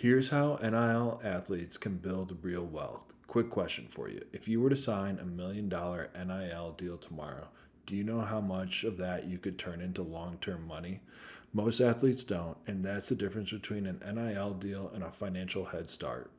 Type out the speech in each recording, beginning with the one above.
Here's how NIL athletes can build real wealth. Quick question for you. If you were to sign $1 million NIL deal tomorrow, do you know how much of that you could turn into long-term money? Most athletes don't, and that's the difference between an NIL deal and a financial head start.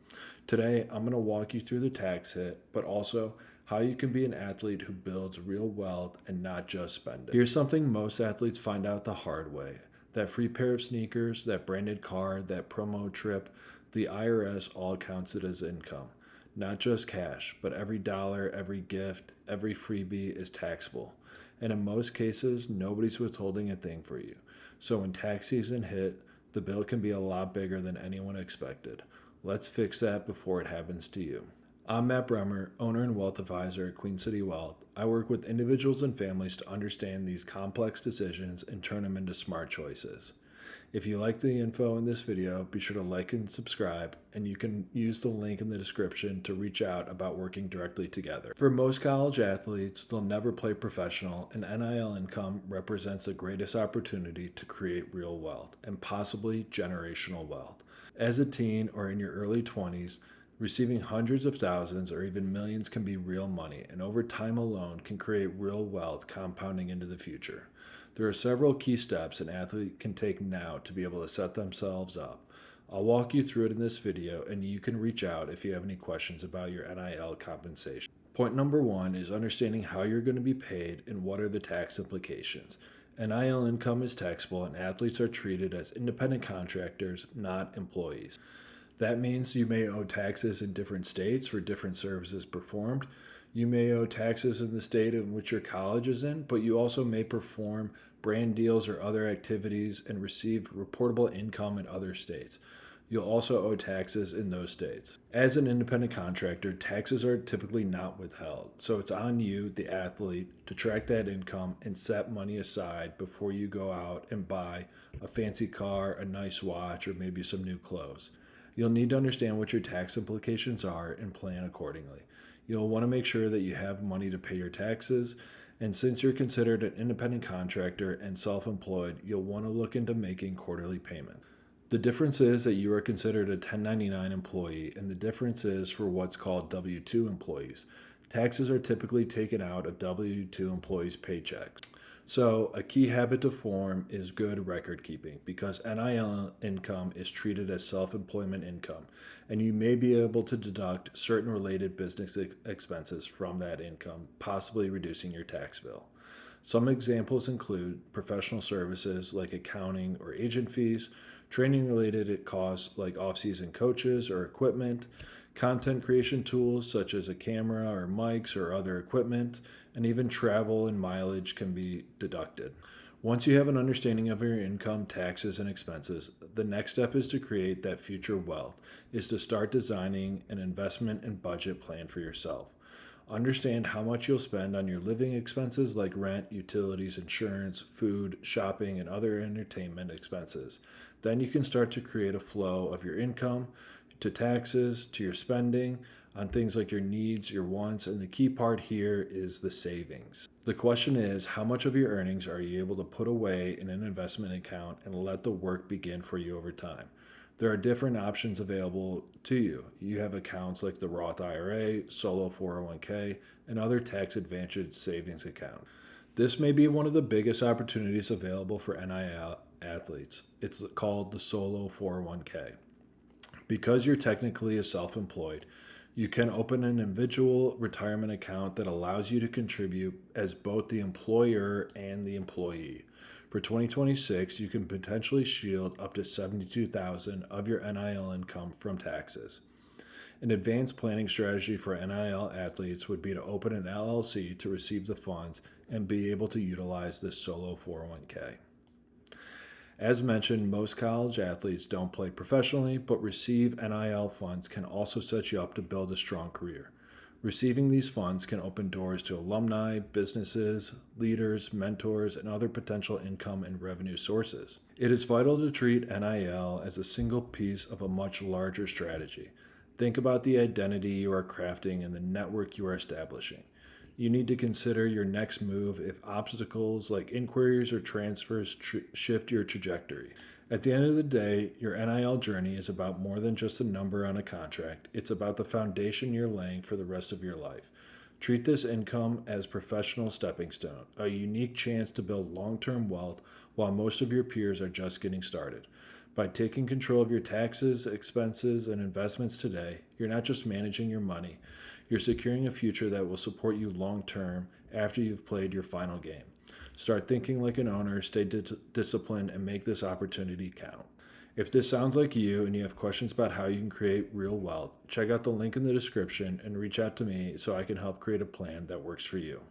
Today, I'm going to walk you through the tax hit, but also how you can be an athlete who builds real wealth and not just spend it. Here's something most athletes find out the hard way. That free pair of sneakers, that branded car, that promo trip, the IRS all counts it as income. Not just cash, but every dollar, every gift, every freebie is taxable. And in most cases, nobody's withholding a thing for you. So when tax season hit, the bill can be a lot bigger than anyone expected. Let's fix that before it happens to you. I'm Matt Bremer, owner and wealth advisor at Queen City Wealth. I work with individuals and families to understand these complex decisions and turn them into smart choices. If you like the info in this video, be sure to like and subscribe, and you can use the link in the description to reach out about working directly together. For most college athletes, they'll never play professional, and NIL income represents the greatest opportunity to create real wealth, and possibly generational wealth. As a teen or in your early 20s, receiving hundreds of thousands or even millions can be real money, and over time alone can create real wealth compounding into the future. There are several key steps an athlete can take now to be able to set themselves up. I'll walk you through it in this video, and you can reach out if you have any questions about your NIL compensation. Point number one is understanding how you're going to be paid and what are the tax implications. NIL income is taxable, and athletes are treated as independent contractors, not employees. That means you may owe taxes in different states for different services performed. You may owe taxes in the state in which your college is in, but you also may perform brand deals or other activities and receive reportable income in other states. You'll also owe taxes in those states. As an independent contractor, taxes are typically not withheld, so it's on you, the athlete, to track that income and set money aside before you go out and buy a fancy car, a nice watch, or maybe some new clothes. You'll need to understand what your tax implications are and plan accordingly. You'll want to make sure that you have money to pay your taxes, and since you're considered an independent contractor and self-employed, you'll want to look into making quarterly payments. The difference is that you are considered a 1099 employee, and the difference is for what's called W-2 employees. Taxes are typically taken out of W-2 employees' paychecks. So a key habit to form is good record keeping, because NIL income is treated as self-employment income, and you may be able to deduct certain related business expenses from that income, possibly reducing your tax bill. Some examples include professional services like accounting or agent fees, training-related costs like off-season coaches or equipment, content creation tools such as a camera or mics or other equipment, and even travel and mileage can be deducted. Once you have an understanding of your income, taxes, and expenses, the next step is to create that future wealth, is to start designing an investment and budget plan for yourself. Understand how much you'll spend on your living expenses like rent, utilities, insurance, food, shopping, and other entertainment expenses. Then you can start to create a flow of your income to taxes, to your spending, on things like your needs, your wants, and the key part here is the savings. The question is, how much of your earnings are you able to put away in an investment account and let the work begin for you over time? There are different options available to you. You have accounts like the Roth IRA, solo 401k, and other tax-advantaged savings accounts. This may be one of the biggest opportunities available for NIL athletes. It's called the solo 401k. Because you're technically a self-employed, you can open an individual retirement account that allows you to contribute as both the employer and the employee. For 2026, you can potentially shield up to $72,000 of your NIL income from taxes. An advanced planning strategy for NIL athletes would be to open an LLC to receive the funds and be able to utilize this solo 401k. As mentioned, most college athletes don't play professionally, but receive NIL funds can also set you up to build a strong career. Receiving these funds can open doors to alumni, businesses, leaders, mentors, and other potential income and revenue sources. It is vital to treat NIL as a single piece of a much larger strategy. Think about the identity you are crafting and the network you are establishing. You need to consider your next move if obstacles like inquiries or transfers shift your trajectory. At the end of the day, your NIL journey is about more than just a number on a contract. It's about the foundation you're laying for the rest of your life. Treat this income as professional stepping stone, a unique chance to build long-term wealth while most of your peers are just getting started. By taking control of your taxes, expenses, and investments today, you're not just managing your money, you're securing a future that will support you long term after you've played your final game. Start thinking like an owner, stay disciplined, and make this opportunity count. If this sounds like you and you have questions about how you can create real wealth, check out the link in the description and reach out to me so I can help create a plan that works for you.